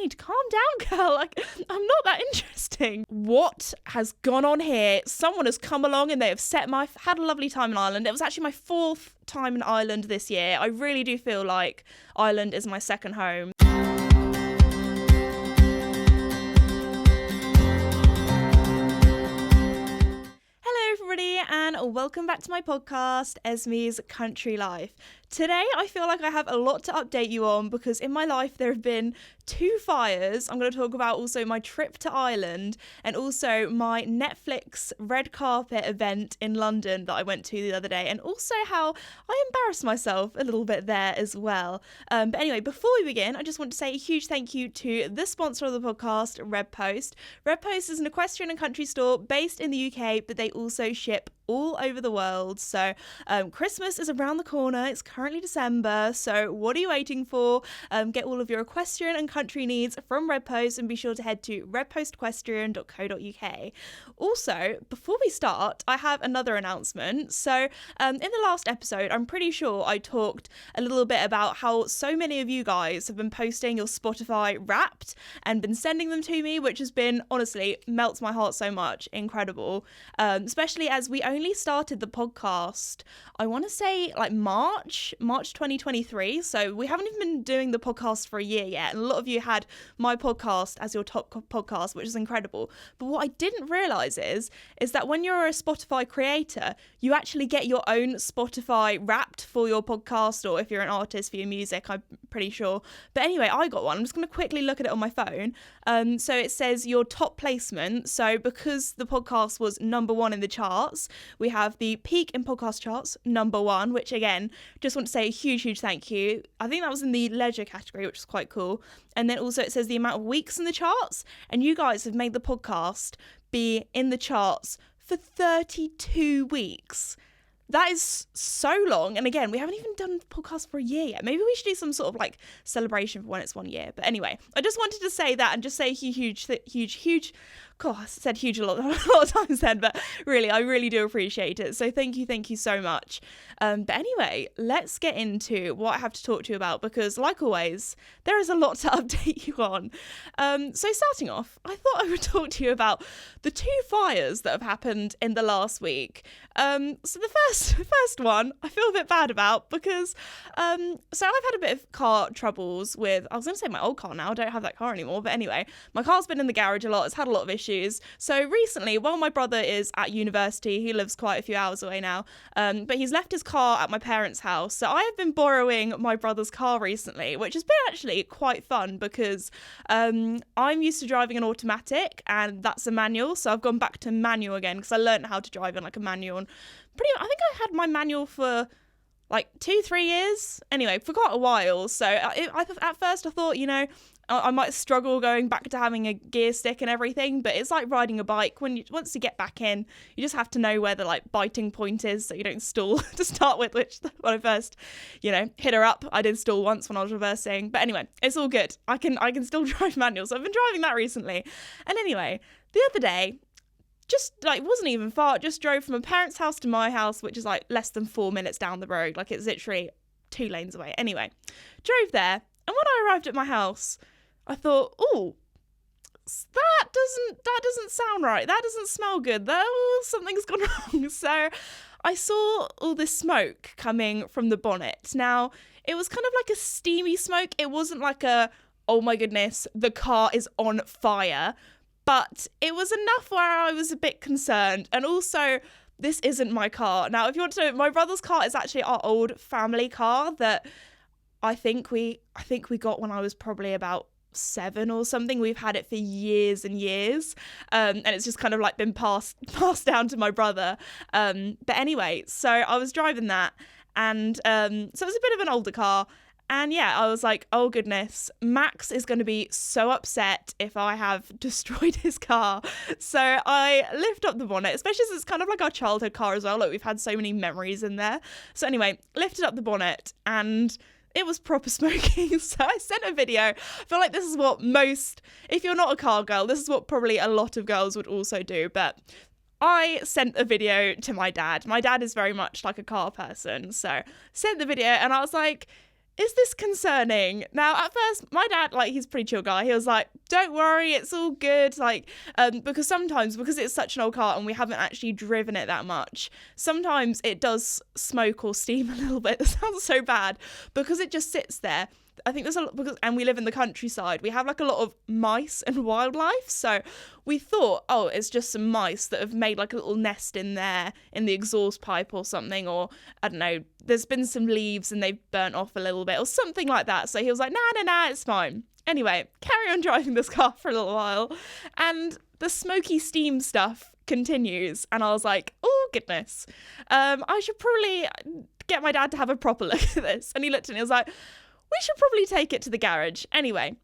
need to calm down, girl. Like, I'm not that interesting. What has gone on here? Someone has come along and they have had a lovely time in Ireland. It was actually my 4th time in Ireland this year. I really do feel like Ireland is my second home. Everybody, and welcome back to my podcast, Esme's Country Life. Today I feel like I have a lot to update you on because in my life there have been 2 fires. I'm going to talk about also my trip to Ireland and also my Netflix red carpet event in London that I went to the other day, and also how I embarrassed myself a little bit there as well. But anyway, before we begin, I just want to say a huge thank you to the sponsor of the podcast, Redpost. Redpost is an equestrian and country store based in the UK, but they also ship all over the world. So Christmas is around the corner. It's currently December, so what are you waiting for? Get all of your equestrian and country needs from Redpost, and be sure to head to redpostequestrian.co.uk. Also, before we start, I have another announcement. So in the last episode, I'm pretty sure I talked a little bit about how so many of you guys have been posting your Spotify Wrapped and been sending them to me, which has been, honestly, melts my heart so much. Incredible. Especially as we only started the podcast, I want to say like March 2023. So we haven't even been doing the podcast for a year yet. And a lot of you had my podcast as your top podcast, which is incredible. But what I didn't realize is that when you're a Spotify creator, you actually get your own Spotify Wrapped for your podcast, or if you're an artist for your music, I'm pretty sure. But anyway, I got one. I'm just going to quickly look at it on my phone. So it says your top placement. So because the podcast was number 1 in the charts, we have the peak in podcast charts, number 1, which again, just want to say a huge thank you. I think that was in the leisure category, which is quite cool. And then also it says the amount of weeks in the charts, and you guys have made the podcast be in the charts for 32 weeks. That is so long. And again, we haven't even done the podcast for a year yet. Maybe we should do some sort of like celebration for when it's 1 year. But anyway, I just wanted to say that and just say huge. God, I said huge a lot of times then, but really, I really do appreciate it. So thank you so much. But anyway, let's get into what I have to talk to you about, because like always, there is a lot to update you on. So starting off, I thought I would talk to you about the 2 fires that have happened in the last week. So the first one, I feel a bit bad about because, so I've had a bit of car troubles with, I was going to say my old car now, I don't have that car anymore, but anyway, my car's been in the garage a lot, it's had a lot of issues. So recently, while my brother is at university, he lives quite a few hours away now, but he's left his car at my parents' house. So I have been borrowing my brother's car recently, which has been actually quite fun because I'm used to driving an automatic and that's a manual. So I've gone back to manual again because I learned how to drive in like a manual. And I think I had my manual for like 2-3 years. Anyway, for quite a while. So at first I thought, I might struggle going back to having a gear stick and everything, but it's like riding a bike. Once you get back in, you just have to know where the like biting point is so you don't stall to start with, which when I first, hit her up, I did stall once when I was reversing. But anyway, it's all good. I can still drive manual. So I've been driving that recently. And anyway, the other day, just like wasn't even far, just drove from my parents' house to my house, which is like less than 4 minutes down the road. Like it's literally 2 lanes away. Anyway, drove there. And when I arrived at my house, I thought, oh, that doesn't sound right. That doesn't smell good. Something's gone wrong. So I saw all this smoke coming from the bonnet. Now, it was kind of like a steamy smoke. It wasn't like oh my goodness, the car is on fire. But it was enough where I was a bit concerned. And also, this isn't my car. Now, if you want to know, my brother's car is actually our old family car that I think we got when I was probably about 7 or something. We've had it for years and years, and it's just kind of like been passed down to my brother. But anyway, so I was driving that, and so it was a bit of an older car. And yeah, I was like, oh goodness, Max is going to be so upset if I have destroyed his car. So I lift up the bonnet, especially as it's kind of like our childhood car as well. Like we've had so many memories in there. So anyway, lifted up the bonnet and it was proper smoking. So I sent a video. I feel like this is what if you're not a car girl, this is what probably a lot of girls would also do. But I sent a video to my dad. My dad is very much like a car person. So sent the video and I was like, is this concerning? Now, at first, my dad, like, he's a pretty chill guy. He was like, don't worry, it's all good. Like, because sometimes, because it's such an old car and we haven't actually driven it that much, sometimes it does smoke or steam a little bit. It sounds so bad because it just sits there. I think there's a lot, and we live in the countryside. We have like a lot of mice and wildlife. So we thought, oh, it's just some mice that have made like a little nest in there in the exhaust pipe or something. Or I don't know, there's been some leaves and they've burnt off a little bit or something like that. So he was like, nah, it's fine. Anyway, carry on driving this car for a little while. And the smoky steam stuff continues. And I was like, oh, goodness. I should probably get my dad to have a proper look at this. And he looked at me and was like, we should probably take it to the garage. Anyway,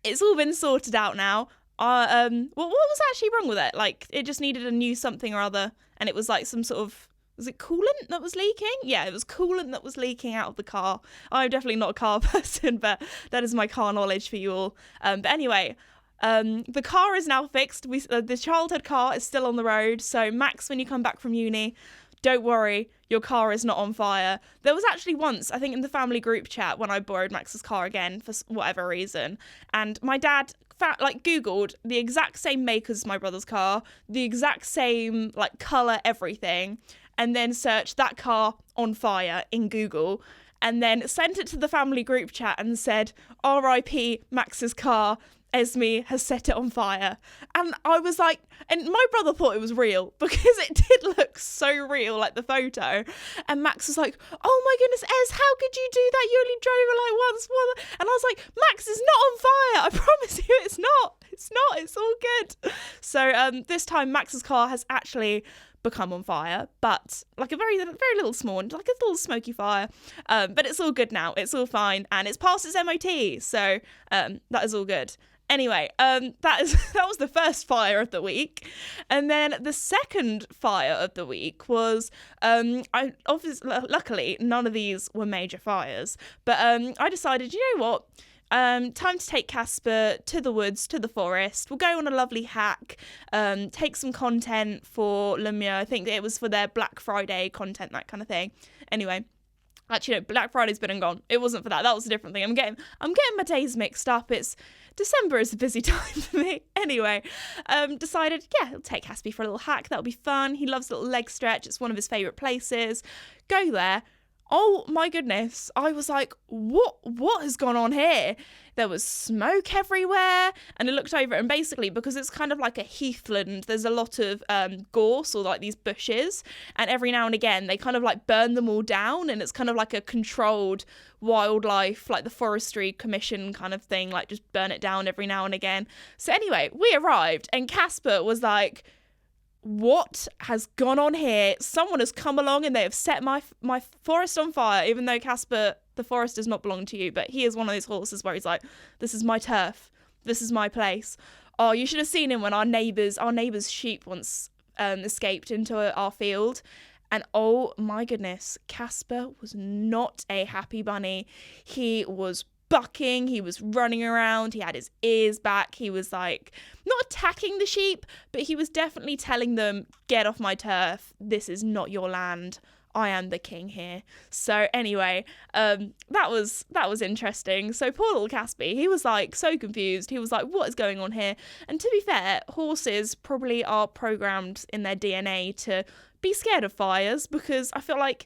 it's all been sorted out now. What was actually wrong with it? Like, it just needed a new something or other, and it was like some sort of, was it coolant that was leaking? Yeah, it was coolant that was leaking out of the car. I'm definitely not a car person, but that is my car knowledge for you all. But anyway, the car is now fixed. The childhood car is still on the road. So Max, when you come back from uni, don't worry, your car is not on fire. There was actually once, I think in the family group chat, when I borrowed Max's car again for whatever reason, and my dad Googled the exact same make as my brother's car, the exact same like colour, everything, and then searched that car on fire in Google, and then sent it to the family group chat and said, RIP Max's car, Esme has set it on fire. And I was like, and my brother thought it was real because it did look so real, like the photo. And Max was like, oh my goodness, Es, how could you do that? You only drove it like once. And I was like, Max is not on fire. I promise you it's not. It's all good. So this time Max's car has actually become on fire, but like a very, very little small one, like a little smoky fire. But it's all good now. It's all fine. And it's passed its MOT. So that is all good. Anyway, that was the first fire of the week, and then the second fire of the week was luckily none of these were major fires, but I decided, you know what, time to take Casper to the woods, to the forest. We'll go on a lovely hack, take some content for Lumia. I think it was for their Black Friday content, that kind of thing. Anyway. Actually, no, Black Friday's been and gone. It wasn't for that. That was a different thing. I'm getting my days mixed up. December is a busy time for me. Anyway, decided, yeah, I'll take Casper for a little hack. That'll be fun. He loves a little leg stretch. It's one of his favourite places. Go there. Oh my goodness. I was like, what has gone on here? There was smoke everywhere, and I looked over it, and basically, because it's kind of like a heathland, there's a lot of gorse or like these bushes, and every now and again they kind of like burn them all down, and it's kind of like a controlled wildlife, like the forestry commission kind of thing, like just burn it down every now and again. So anyway, we arrived, and Casper was like, what has gone on here? Someone has come along and they have set my forest on fire, even though Casper, the forest does not belong to you, but he is one of those horses where he's like, this is my turf, this is my place. Oh, you should have seen him when our neighbour's sheep once escaped into our field, and oh my goodness, Casper was not a happy bunny. He was bucking, he was running around, he had his ears back, he was like not attacking the sheep, but he was definitely telling them, get off my turf, this is not your land, I am the king here. So anyway, that was interesting. So poor little Casper, he was like so confused. He was like, what is going on here? And to be fair, horses probably are programmed in their DNA to be scared of fires, because I feel like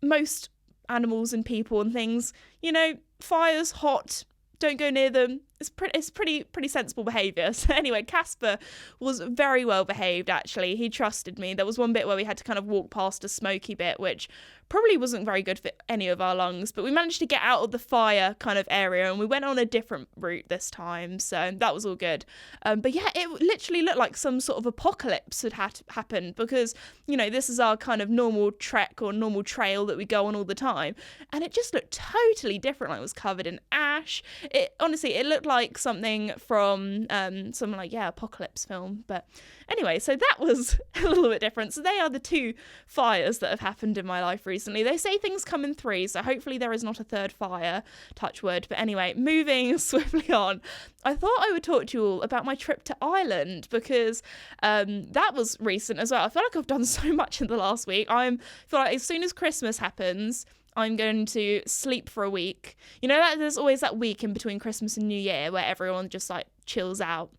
most animals and people and things, you know, fires, hot, don't go near them. It's pretty sensible behaviour. So anyway, Casper was very well behaved, actually. He trusted me. There was one bit where we had to kind of walk past a smoky bit, which probably wasn't very good for any of our lungs, but we managed to get out of the fire kind of area, and we went on a different route this time, so that was all good. But yeah, it literally looked like some sort of apocalypse had happened, because, you know, this is our kind of normal trek or normal trail that we go on all the time, and it just looked totally different. Like, it was covered in ash. It honestly, it looked like something from some like, yeah, apocalypse film. But anyway, so that was a little bit different. So they are the two fires that have happened in my life recently. They say things come in threes, so hopefully there is not a third fire, touch wood. But anyway, moving swiftly on, I thought I would talk to you all about my trip to Ireland, because that was recent as well. I feel like I've done so much in the last week. I feel like as soon as Christmas happens, I'm going to sleep for a week. You know that there's always that week in between Christmas and New Year where everyone just like chills out.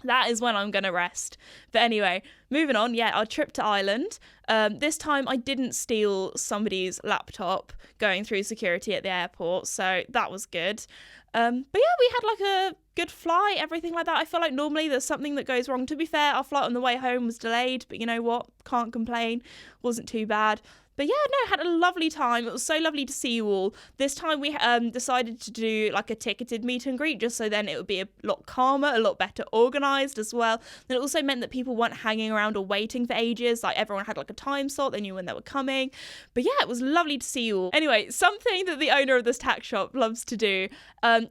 That is when I'm going to rest. But anyway, moving on. Yeah, our trip to Ireland. This time I didn't steal somebody's laptop going through security at the airport, so that was good. But yeah, we had like a good flight, everything like that. I feel like normally there's something that goes wrong. To be fair, our flight on the way home was delayed, but you know what? Can't complain. Wasn't too bad. But yeah, no, had a lovely time. It was so lovely to see you all. This time we decided to do like a ticketed meet and greet just so then it would be a lot calmer, a lot better organised as well. And it also meant that people weren't hanging around or waiting for ages. Like everyone had like a time slot. They knew when they were coming. But yeah, it was lovely to see you all. Anyway, something that the owner of this tack shop loves to do.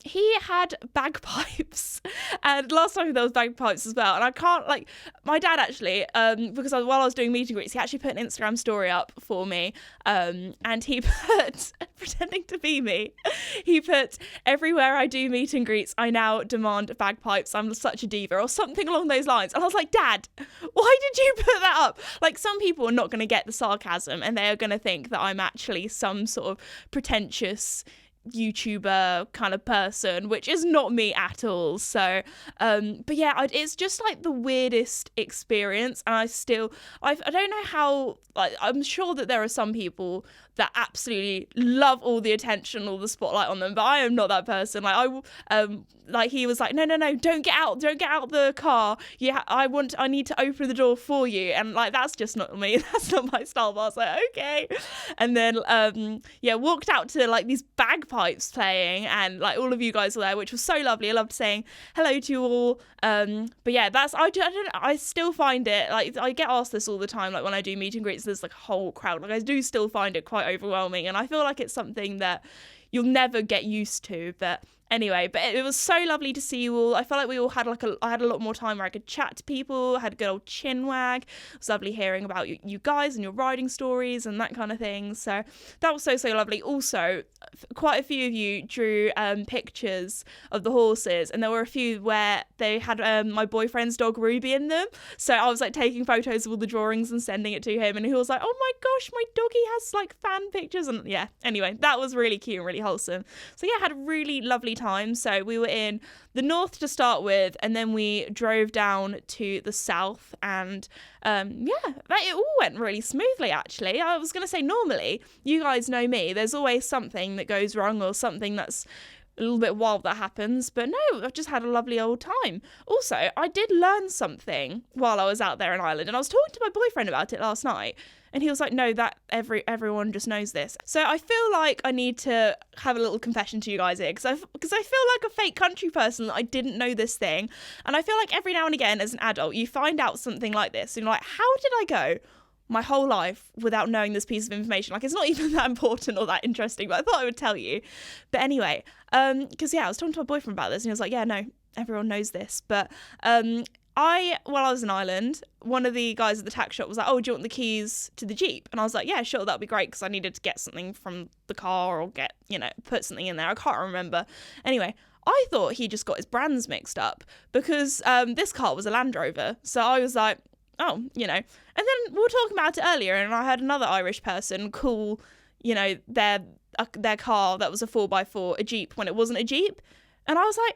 He had bagpipes. And last time there was bagpipes as well. And I can't like, my dad actually, because while I was doing meet and greets, he actually put an Instagram story up for me. And he put, pretending to be me, he put, everywhere I do meet and greets, I now demand bagpipes. I'm such a diva, or something along those lines. And I was like, Dad, why did you put that up? Like, some people are not going to get the sarcasm and they are going to think that I'm actually some sort of pretentious YouTuber kind of person, which is not me at all. So but yeah, it's just like the weirdest experience, and I don't know how, like, I'm sure that there are some people that absolutely love all the attention, all the spotlight on them, but I am not that person. Like he was like, no, don't get out the car. Yeah, I need to open the door for you, and like that's just not me. That's not my style. But I was like, okay, and then walked out to like these bagpipes playing, and like all of you guys were there, which was so lovely. I loved saying hello to you all. But yeah, I still find it, like, I get asked this all the time, like when I do meet and greets, there's like a whole crowd. Like I do still find it quite overwhelming, and I feel like it's something that you'll never get used to. But anyway, but it was so lovely to see you all. I felt like we all had I had a lot more time where I could chat to people, had a good old chin wag. It was lovely hearing about you guys and your riding stories and that kind of thing. So that was so lovely. Also, quite a few of you drew pictures of the horses, and there were a few where they had my boyfriend's dog Ruby in them. So I was like taking photos of all the drawings and sending it to him, and he was like, oh my gosh, my doggy has like fan pictures. And yeah, anyway, that was really cute and really wholesome. So yeah, had a really lovely time. So we were in the north to start with, and then we drove down to the south, and it all went really smoothly. Actually, I was gonna say, normally, you guys know me, there's always something that goes wrong or something that's a little bit wild that happens, but no, I've just had a lovely old time. Also, I did learn something while I was out there in Ireland, and I was talking to my boyfriend about it last night, and he was like, no, that everyone just knows this. So I feel like I need to have a little confession to you guys here, because I feel like a fake country person that I didn't know this thing. And I feel like every now and again as an adult, you find out something like this, and you're like, how did I go my whole life without knowing this piece of information? Like, it's not even that important or that interesting, but I thought I would tell you. But anyway, because I was talking to my boyfriend about this, and he was like, yeah, no, everyone knows this. But while I was in Ireland, one of the guys at the tack shop was like, oh, do you want the keys to the Jeep? And I was like, yeah, sure, that'd be great, because I needed to get something from the car or put something in there. I can't remember. Anyway, I thought he just got his brands mixed up, because this car was a Land Rover. So I was like, oh, And then we were talking about it earlier, and I heard another Irish person call, their car that was a 4x4 a Jeep when it wasn't a Jeep. And I was like,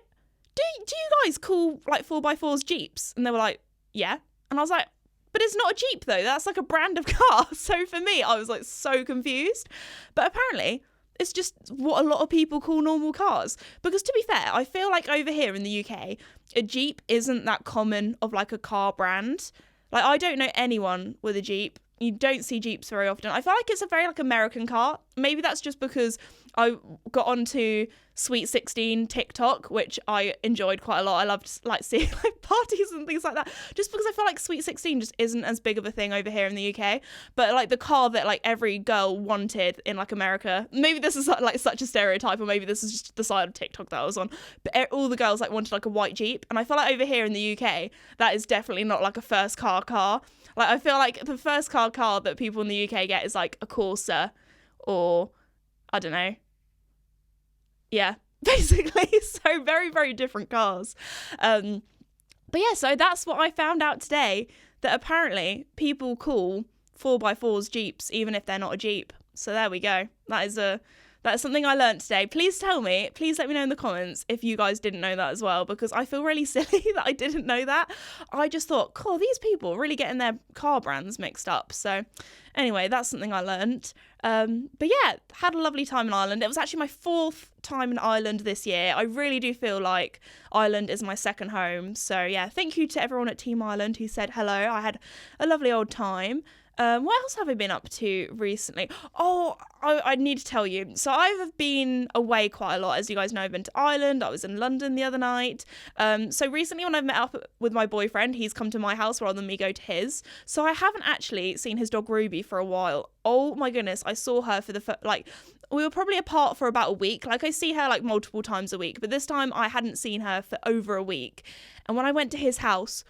do you guys call like 4x4s Jeeps? And they were like, yeah. And I was like, but it's not a Jeep though. That's like a brand of car. So for me, I was like so confused. But apparently it's just what a lot of people call normal cars. Because to be fair, I feel like over here in the UK, a Jeep isn't that common of like a car brand. Like, I don't know anyone with a Jeep. You don't see Jeeps very often. I feel like it's a very like American car. Maybe that's just because I got onto Sweet 16 TikTok, which I enjoyed quite a lot. I loved like seeing like parties and things like that. Just because I feel like Sweet 16 just isn't as big of a thing over here in the UK. But like the car that like every girl wanted in like America. Maybe this is like such a stereotype, or maybe this is just the side of TikTok that I was on. But all the girls like wanted like a white Jeep, and I feel like over here in the UK that is definitely not like a first car. Like, I feel like the first car that people in the UK get is like a Corsa, or I don't know. Yeah, basically. So very, very different cars. But yeah, so that's what I found out today, that apparently people call 4x4s Jeeps, even if they're not a Jeep. So there we go. That is something I learned today. Please let me know in the comments if you guys didn't know that as well, because I feel really silly that I didn't know that. I just thought, cool, these people really getting their car brands mixed up. So anyway, that's something I learned. But yeah, had a lovely time in Ireland. It was actually my 4th time in Ireland this year. I really do feel like Ireland is my second home. So yeah, thank you to everyone at Team Ireland who said hello. I had a lovely old time. What else have I been up to recently? Oh, I need to tell you. So I've been away quite a lot. As you guys know, I've been to Ireland. I was in London the other night. So recently when I've met up with my boyfriend, he's come to my house rather than me go to his. So I haven't actually seen his dog Ruby for a while. Oh my goodness, I saw her for we were probably apart for about a week. Like, I see her like multiple times a week, but this time I hadn't seen her for over a week. And when I went to his house,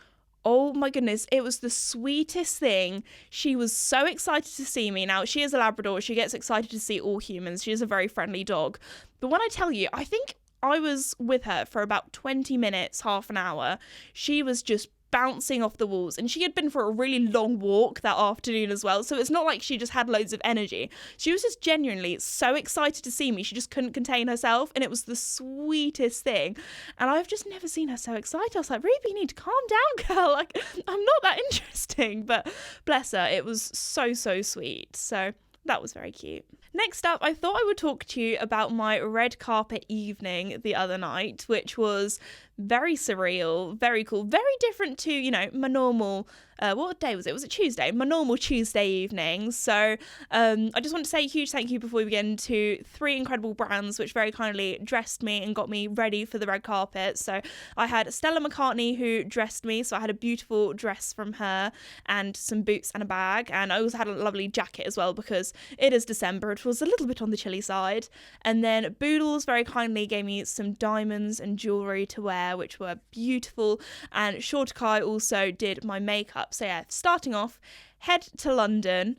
oh my goodness, it was the sweetest thing. She was so excited to see me. Now, she is a Labrador. She gets excited to see all humans. She is a very friendly dog. But when I tell you, I think I was with her for about 20 minutes, half an hour. She was just bouncing off the walls, and she had been for a really long walk that afternoon as well, so it's not like she just had loads of energy. She was just genuinely so excited to see me. She just couldn't contain herself, and it was the sweetest thing. And I've just never seen her so excited. I was like, Ruby, you need to calm down, girl. Like, I'm not that interesting. But bless her, it was so sweet. So that was very cute. Next up, I thought I would talk to you about my red carpet evening the other night, which was very surreal, very cool, very different to, my normal, what day was it? Was it Tuesday? My normal Tuesday evenings. So I just want to say a huge thank you before we begin to 3 incredible brands which very kindly dressed me and got me ready for the red carpet. So I had Stella McCartney who dressed me, so I had a beautiful dress from her and some boots and a bag, and I also had a lovely jacket as well because it is December. It was a little bit on the chilly side. And then Boodles very kindly gave me some diamonds and jewellery to wear, which were beautiful, and Shortkai also did my makeup. So yeah, starting off, head to London,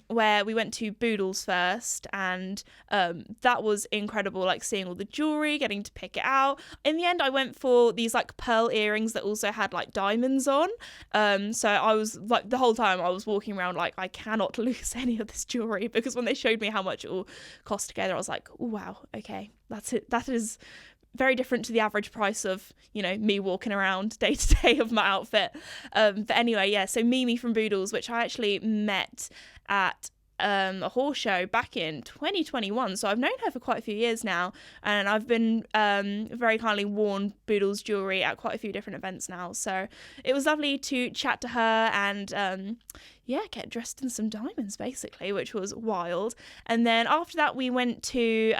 where we went to Boodles first, and that was incredible, like seeing all the jewellery, getting to pick it out. In the end, I went for these like pearl earrings that also had like diamonds on, so I was like, the whole time I was walking around like, I cannot lose any of this jewellery, because when they showed me how much it all cost together, I was like, oh wow, okay, that's it. That is very different to the average price of, me walking around day to day of my outfit. But anyway, yeah, so Mimi from Boodles, which I actually met at a horse show back in 2021. So I've known her for quite a few years now, and I've been very kindly worn Boodles jewellery at quite a few different events now. So it was lovely to chat to her and get dressed in some diamonds basically, which was wild. And then after that we went to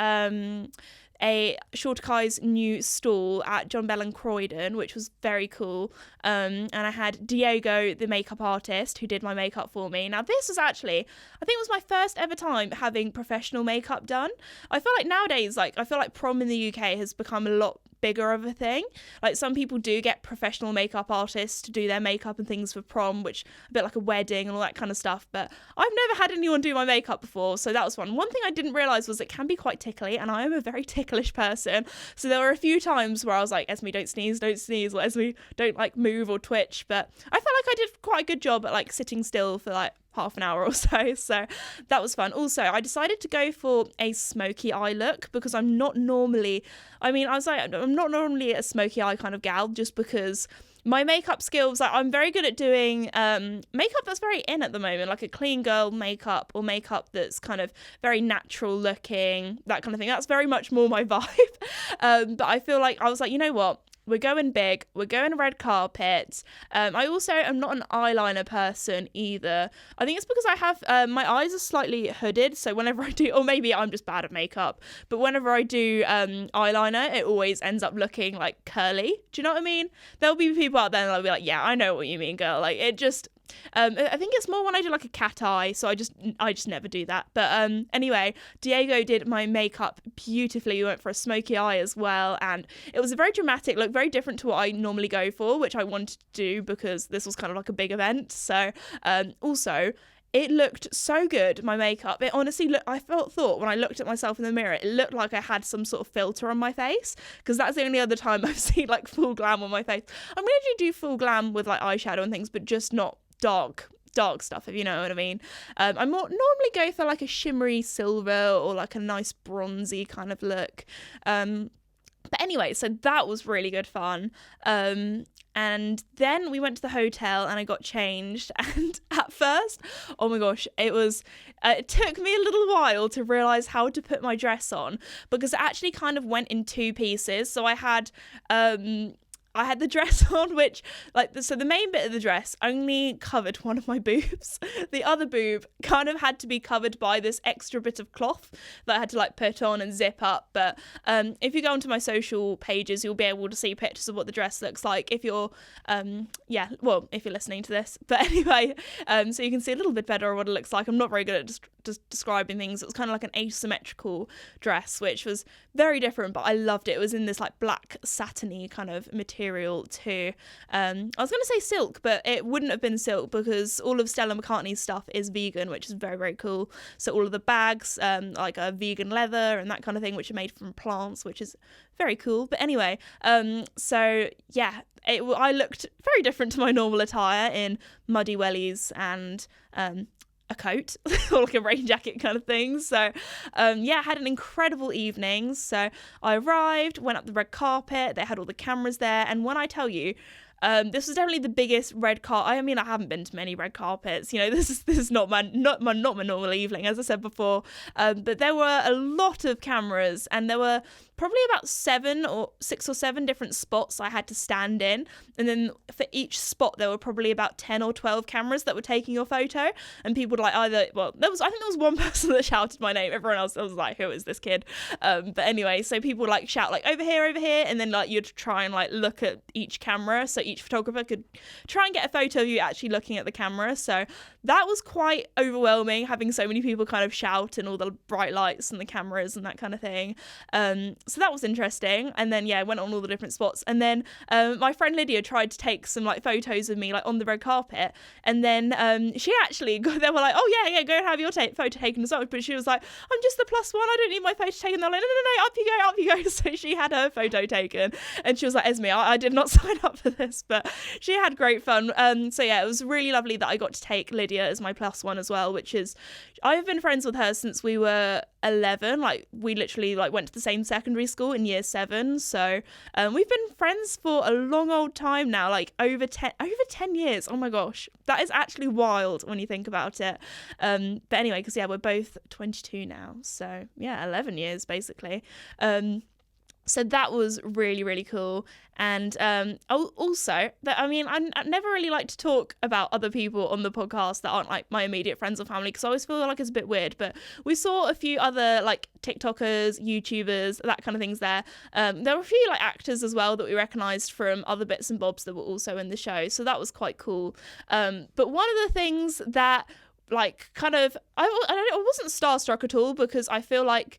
a Shortkai's new stall at John Bell and Croydon, which was very cool. And I had Diego, the makeup artist, who did my makeup for me. Now, this was actually, I think it was my first ever time having professional makeup done. I feel like nowadays, I feel like prom in the UK has become a lot bigger of a thing. Like, some people do get professional makeup artists to do their makeup and things for prom, which a bit like a wedding and all that kind of stuff, but I've never had anyone do my makeup before, so that was fun. One thing I didn't realise was it can be quite tickly, and I am a very ticklish person, so there were a few times where I was like, Esme, don't sneeze, or Esme, don't move or twitch, but I felt like I did quite a good job at sitting still for half an hour or so that was fun. Also, I decided to go for a smoky eye look because I'm not normally a smoky eye kind of gal, just because my makeup skills, I'm very good at doing makeup that's very in at the moment, like a clean girl makeup or makeup that's kind of very natural looking, that kind of thing. That's very much more my vibe. But I feel like I was like, you know what? We're going big. We're going red carpet. I also am not an eyeliner person either. I think it's because I have my eyes are slightly hooded. So whenever I do, or maybe I'm just bad at makeup, but whenever I do eyeliner, it always ends up looking like curly. Do you know what I mean? There'll be people out there and they'll be like, yeah, I know what you mean, girl. Like, it just... I think it's more when I do like a cat eye, so I just never do that. But anyway, Diego did my makeup beautifully. We went for a smoky eye as well, and it was a very dramatic look, very different to what I normally go for, which I wanted to do because this was kind of like a big event. So also, it looked so good, my makeup. It honestly I thought when I looked at myself in the mirror, it looked like I had some sort of filter on my face, because that's the only other time I've seen full glam on my face. I'm going to do full glam with eyeshadow and things, but just not dark dark stuff, if you know what I mean. I normally go for like a shimmery silver or like a nice bronzy kind of look. But anyway, so that was really good fun. And then we went to the hotel and I got changed. And at first, oh my gosh, it took me a little while to realise how to put my dress on, because it actually kind of went in two pieces. So I had the dress on, which, so the main bit of the dress only covered one of my boobs. The other boob kind of had to be covered by this extra bit of cloth that I had to like put on and zip up. But if you go onto my social pages, you'll be able to see pictures of what the dress looks like if you're, if you're listening to this. But anyway, so you can see a little bit better what it looks like. I'm not very good at just describing things. It was kind of like an asymmetrical dress, which was very different, but I loved it. It was in this like black satiny kind of material too. I was going to say silk, but it wouldn't have been silk because all of Stella McCartney's stuff is vegan, which is very, very cool. So all of the bags, like a vegan leather and that kind of thing, which are made from plants, which is very cool. But anyway, so yeah, I looked very different to my normal attire in muddy wellies and a coat or like a rain jacket kind of thing. So I had an incredible evening. So I arrived, went up the red carpet, they had all the cameras there, and when I tell you, this was definitely the biggest red carpet. I mean, I haven't been to many red carpets. You know, this is not my normal evening, as I said before. But there were a lot of cameras, and there were probably about 6 or 7 different spots I had to stand in, and then for each spot there were probably about 10 or 12 cameras that were taking your photo, and people would like I think there was one person that shouted my name. Everyone else, I was like, who is this kid? But anyway, so people would like shout like over here, and then like you'd try and like look at each camera, so each photographer could try and get a photo of you actually looking at the camera. So that was quite overwhelming, having so many people kind of shout and all the bright lights and the cameras and that kind of thing. So that was interesting. And then went on all the different spots, and then my friend Lydia tried to take some like photos of me like on the red carpet, and then she actually they were like, oh yeah, go and have your photo taken as well, but she was like, I'm just the +1, I don't need my photo taken. They're like, no, up you go. So she had her photo taken, and she was like, Esme, I did not sign up for this, but she had great fun. So yeah, it was really lovely that I got to take Lydia as my +1 as well, which is, I've been friends with her since we were 11. Like we literally like went to the same secondary school in year 7, so we've been friends for a long old time now, like over 10 years. Oh my gosh, that is actually wild when you think about it. But anyway, because we're both 22 now, so 11 years basically. So that was really, really cool. And also, I never really like to talk about other people on the podcast that aren't like my immediate friends or family, because I always feel like it's a bit weird. But we saw a few other like TikTokers, YouTubers, that kind of things there. There were a few like actors as well that we recognised from other bits and bobs that were also in the show. So that was quite cool. But one of the things that like kind of, I wasn't starstruck at all, because I feel like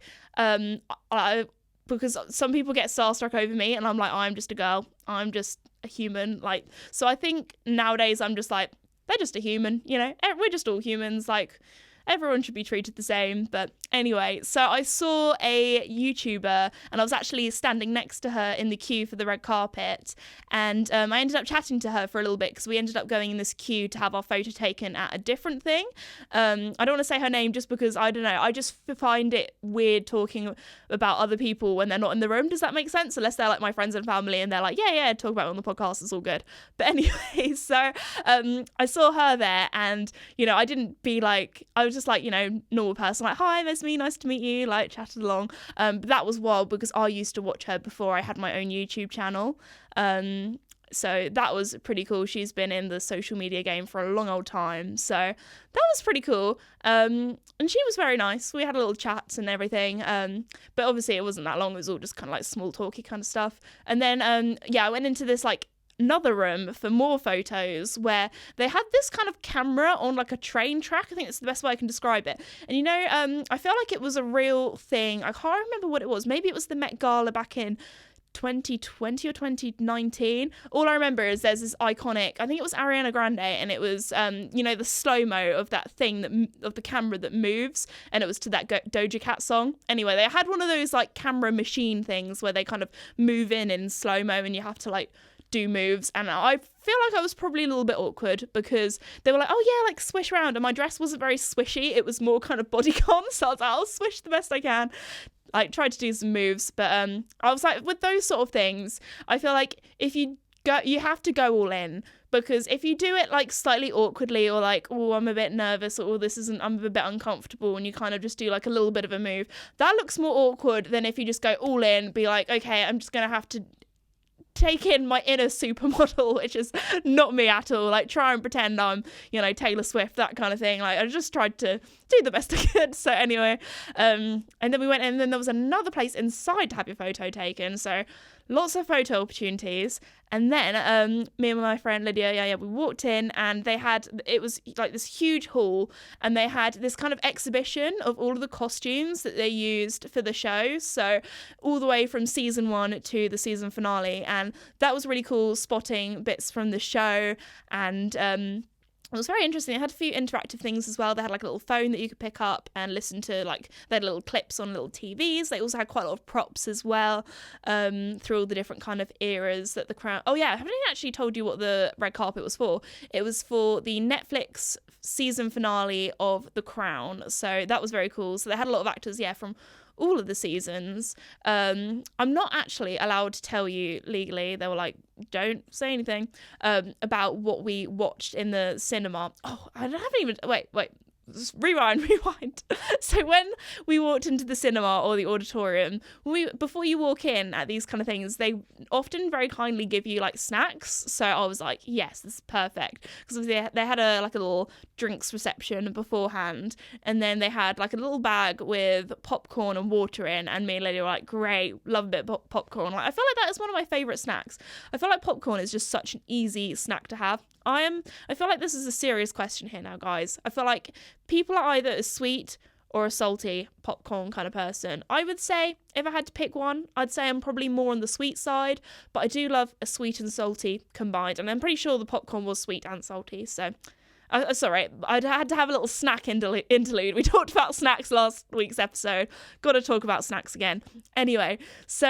because some people get starstruck over me, and I'm like, I'm just a girl, I'm just a human, like, so I think nowadays I'm just like, they're just a human, you know, we're just all humans, like, everyone should be treated the same. But anyway, so I saw a YouTuber, and I was actually standing next to her in the queue for the red carpet, and I ended up chatting to her for a little bit, because we ended up going in this queue to have our photo taken at a different thing. I don't want to say her name just because, I don't know, I just find it weird talking about other people when they're not in the room. Does that make sense? Unless they're like my friends and family and they're like, yeah, talk about it on the podcast, it's all good. But anyway, so I saw her there, and, you know, I didn't be like, I was just like, you know, normal person, like, hi, there's me, nice to meet you, like, chatted along. But that was wild, because I used to watch her before I had my own YouTube channel. So that was pretty cool. She's been in the social media game for a long old time. So that was pretty cool. And she was very nice. We had a little chat and everything. But obviously it wasn't that long. It was all just kind of like small talky kind of stuff. And then, I went into this like another room for more photos, where they had this kind of camera on like a train track. I think it's the best way I can describe it. And you know, I feel like it was a real thing. I can't remember what it was. Maybe it was the Met Gala back in 2020 or 2019. All I remember is there's this iconic, I think it was Ariana Grande, and it was the slow-mo of that thing of the camera that moves, and it was to that Doja Cat song. Anyway, they had one of those like camera machine things where they kind of move in slow-mo, and you have to like do moves, and I feel like I was probably a little bit awkward because they were like, oh yeah, like swish around, and my dress wasn't very swishy, it was more kind of bodycon, so I was like, I'll swish the best I can, like tried to do some moves. But I was like, with those sort of things, I feel like if you go, you have to go all in, because if you do it like slightly awkwardly, or like, oh, I'm a bit nervous, or I'm a bit uncomfortable, and you kind of just do like a little bit of a move, that looks more awkward than if you just go all in, be like, okay, I'm just gonna have to take in my inner supermodel, which is not me at all, like try and pretend I'm, Taylor Swift, that kind of thing. Like I just tried to do the best I could. So anyway, and then we went in, and then there was another place inside to have your photo taken, so lots of photo opportunities. And then me and my friend Lydia, we walked in, and it was like this huge hall, and they had this kind of exhibition of all of the costumes that they used for the show, so all the way from season 1 to the season finale. And that was really cool, spotting bits from the show. And it was very interesting. They had a few interactive things as well. They had like a little phone that you could pick up and listen to, like they had little clips on little TVs. They also had quite a lot of props as well, through all the different kind of eras that the Crown. Oh yeah, I haven't actually told you what the red carpet was for. It was for the Netflix season finale of The Crown. So that was very cool. So they had a lot of actors, from all of the seasons. I'm not actually allowed to tell you legally. They were like, don't say anything about what we watched in the cinema. Oh, I haven't even wait rewind. So when we walked into the cinema or the auditorium, before you walk in at these kind of things, they often very kindly give you like snacks. So I was like, yes, this is perfect, because they had a little drinks reception beforehand, and then they had like a little bag with popcorn and water in, and me and Lily were like, great, love a bit of popcorn. Like I feel like that is one of my favorite snacks. I feel like popcorn is just such an easy snack to have. I feel like this is a serious question here now, guys. I feel like people are either a sweet or a salty popcorn kind of person. I would say if I had to pick one, I'd say I'm probably more on the sweet side, but I do love a sweet and salty combined, and I'm pretty sure the popcorn was sweet and salty. So sorry, I had to have a little snack interlude. We talked about snacks last week's episode. Got to talk about snacks again. Anyway, so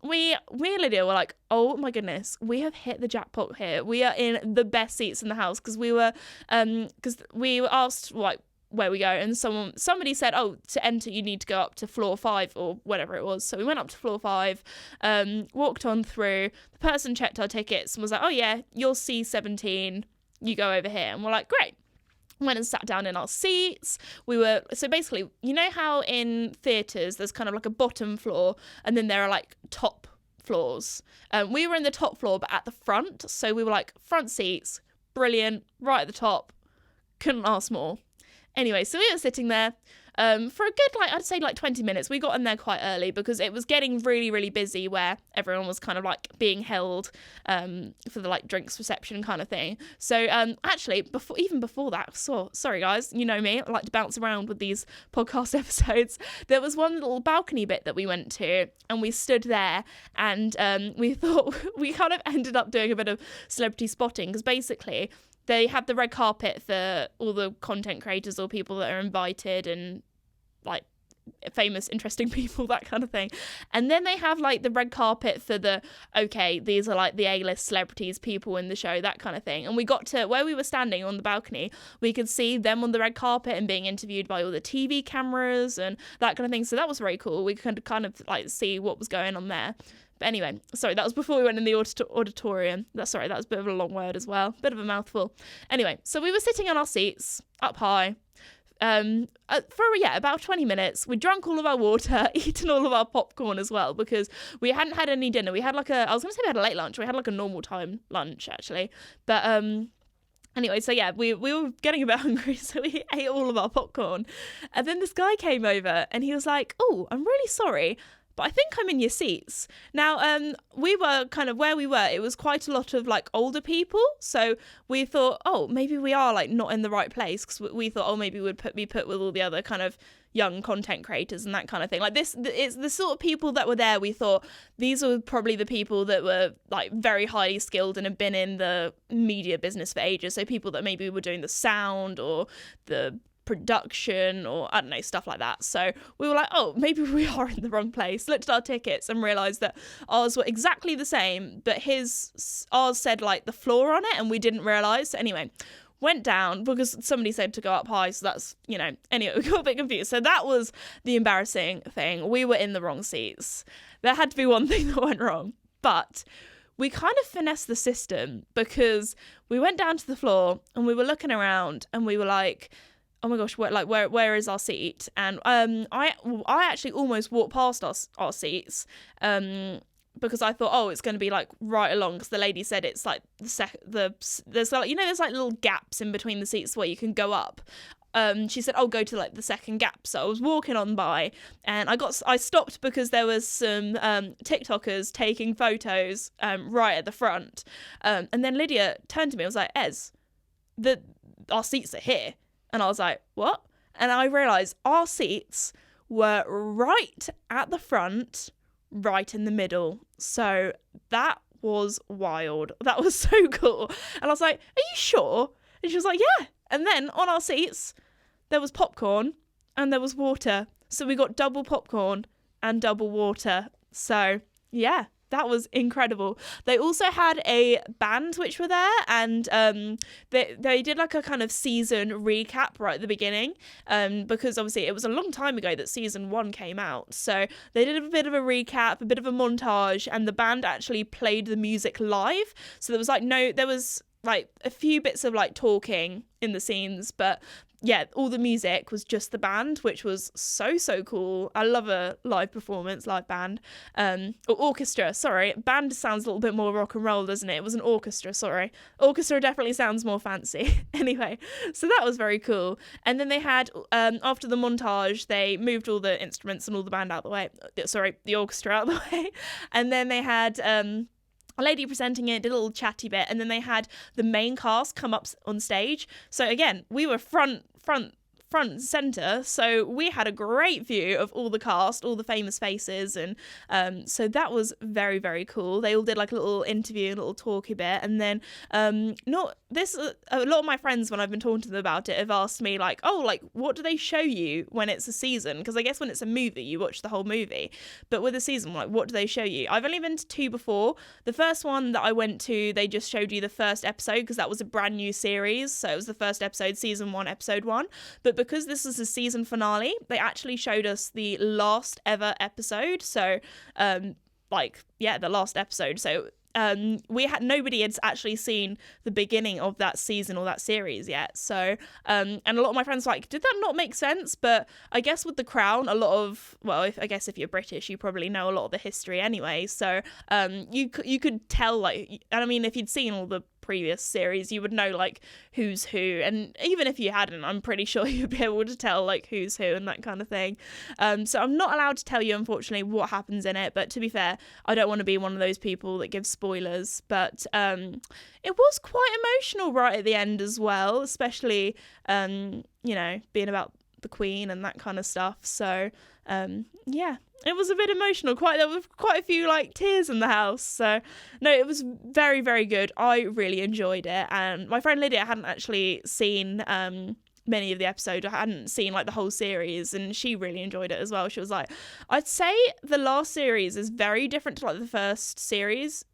me and Lydia were like, oh my goodness, we have hit the jackpot here. We are in the best seats in the house, because we were asked like where we go, and somebody said, oh, to enter you need to go up to floor 5 or whatever it was. So we went up to floor 5, walked on through. The person checked our tickets and was like, oh yeah, you're C17. You go over here. And we're like, great. Went and sat down in our seats. So basically, you know how in theatres there's kind of like a bottom floor, and then there are like top floors. We were in the top floor, but at the front. So we were like, front seats, brilliant, right at the top. Couldn't ask more. Anyway, so we were sitting there for a good, I'd say 20 minutes. We got in there quite early because it was getting really, really busy, where everyone was kind of being held for the drinks reception kind of thing. So actually, before that, sorry guys, you know me, I like to bounce around with these podcast episodes. There was one little balcony bit that we went to, and we stood there, and we thought we kind of ended up doing a bit of celebrity spotting, because basically they have the red carpet for all the content creators or people that are invited, and famous, interesting people, that kind of thing. And then they have the red carpet for these are the A-list celebrities, people in the show, that kind of thing. And we got to where we were standing on the balcony, we could see them on the red carpet and being interviewed by all the TV cameras and that kind of thing. So that was very cool. We could kind of see what was going on there. But anyway, sorry, that was before we went in the auditorium. That was a bit of a long word as well. Bit of a mouthful. Anyway, so we were sitting on our seats up high for about 20 minutes. We drank all of our water, eaten all of our popcorn as well, because we hadn't had any dinner. We had I was going to say we had a late lunch. We had a normal time lunch, actually. But anyway, so yeah, we were getting a bit hungry, so we ate all of our popcorn. And then this guy came over and he was like, oh, I'm really sorry, but I think I'm in your seats. Now, we were kind of where we were. It was quite a lot of older people. So we thought, oh, maybe we are not in the right place. Because we thought, oh, maybe we'd be put with all the other kind of young content creators and that kind of thing. It's the sort of people that were there. We thought these were probably the people that were very highly skilled and have been in the media business for ages. So people that maybe were doing the sound or the production or I don't know, stuff like that. So we were like, oh, maybe we are in the wrong place. Looked at our tickets and realised that ours were exactly the same, but ours said like the floor on it and we didn't realise. So anyway, went down because somebody said to go up high, so that's, anyway, we got a bit confused. So that was the embarrassing thing. We were in the wrong seats. There had to be one thing that went wrong, but we kind of finessed the system because we went down to the floor and we were looking around and we were like, oh my gosh, where is our seat? And I actually almost walked past our seats because I thought, oh, it's going to be like right along, because the lady said it's like there's like, there's like little gaps in between the seats where you can go up. She said, oh, go to like the second gap. So I was walking on by and I stopped because there was some TikTokers taking photos right at the front. And then Lydia turned to me and was like, Ez, our seats are here. And I was like, what? And I realised our seats were right at the front, right in the middle. So that was wild. That was so cool. And I was like, are you sure? And she was like, yeah. And then on our seats, there was popcorn and there was water. So we got double popcorn and double water. So yeah, that was incredible. They also had a band which were there, and they did like a kind of season recap right at the beginning, because obviously it was a long time ago that season 1 came out. So they did a bit of a recap, a bit of a montage, and the band actually played the music live. So there was like a few bits of like talking in the scenes, but yeah, all the music was just the band, which was so cool. I love a live performance, live band. Or orchestra, sorry. Band sounds a little bit more rock and roll, doesn't it? It was an orchestra, sorry. Orchestra definitely sounds more fancy. Anyway, so that was very cool. And then they had, after the montage, they moved all the instruments and all the band out the way. Sorry, the orchestra out the way. And then they had a lady presenting it, did a little chatty bit, and then they had the main cast come up on stage. So again, we were front center, so we had a great view of all the cast, all the famous faces, and so that was very, very cool. They all did like a little interview, a little talky bit, and then a lot of my friends, when I've been talking to them about it, have asked me like, oh, like what do they show you when it's a season? Because I guess when it's a movie, you watch the whole movie, but with a season, like what do they show you? I've only been to 2 before. The first one that I went to, they just showed you the first episode because that was a brand new series, so it was the first episode, season 1, episode 1. But because this is a season finale, they actually showed us the last ever episode. So, the last episode. So, nobody had actually seen the beginning of that season or that series yet. So, and a lot of my friends were like, did that not make sense? But I guess with The Crown, I guess if you're British, you probably know a lot of the history anyway. So, you could tell, like, and I mean, if you'd seen all the previous series, you would know like who's who, and even if you hadn't, I'm pretty sure you'd be able to tell like who's who and that kind of thing. So I'm not allowed to tell you, unfortunately, what happens in it, but to be fair, I don't want to be one of those people that gives spoilers. But it was quite emotional right at the end as well, especially being about the Queen and that kind of stuff. So it was a bit emotional. There was quite a few like tears in the house. So no, it was very, very good. I really enjoyed it, and my friend Lydia hadn't actually seen many of the episodes. I hadn't seen like the whole series, and she really enjoyed it as well. She was like, I'd say the last series is very different to like the first series.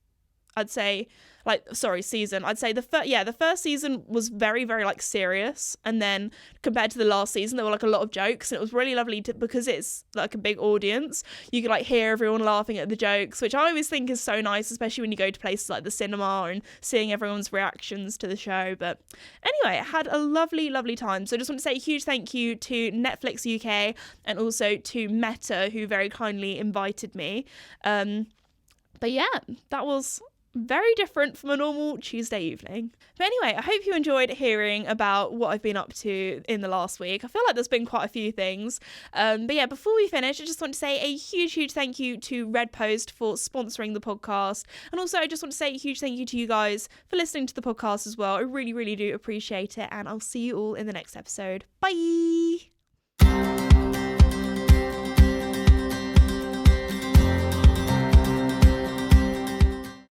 Season. I'd say the first season was very, very like serious, and then compared to the last season, there were like a lot of jokes, and it was really lovely because it's like a big audience. You could like hear everyone laughing at the jokes, which I always think is so nice, especially when you go to places like the cinema and seeing everyone's reactions to the show. But anyway, I had a lovely, lovely time. So I just want to say a huge thank you to Netflix UK and also to Meta, who very kindly invited me. But yeah, that was very different from a normal Tuesday evening. But anyway, I hope you enjoyed hearing about what I've been up to in the last week. I feel like there's been quite a few things. But yeah, before we finish, I just want to say a huge, huge thank you to Red Post for sponsoring the podcast. And also, I just want to say a huge thank you to you guys for listening to the podcast as well. I really, really do appreciate it. And I'll see you all in the next episode. Bye!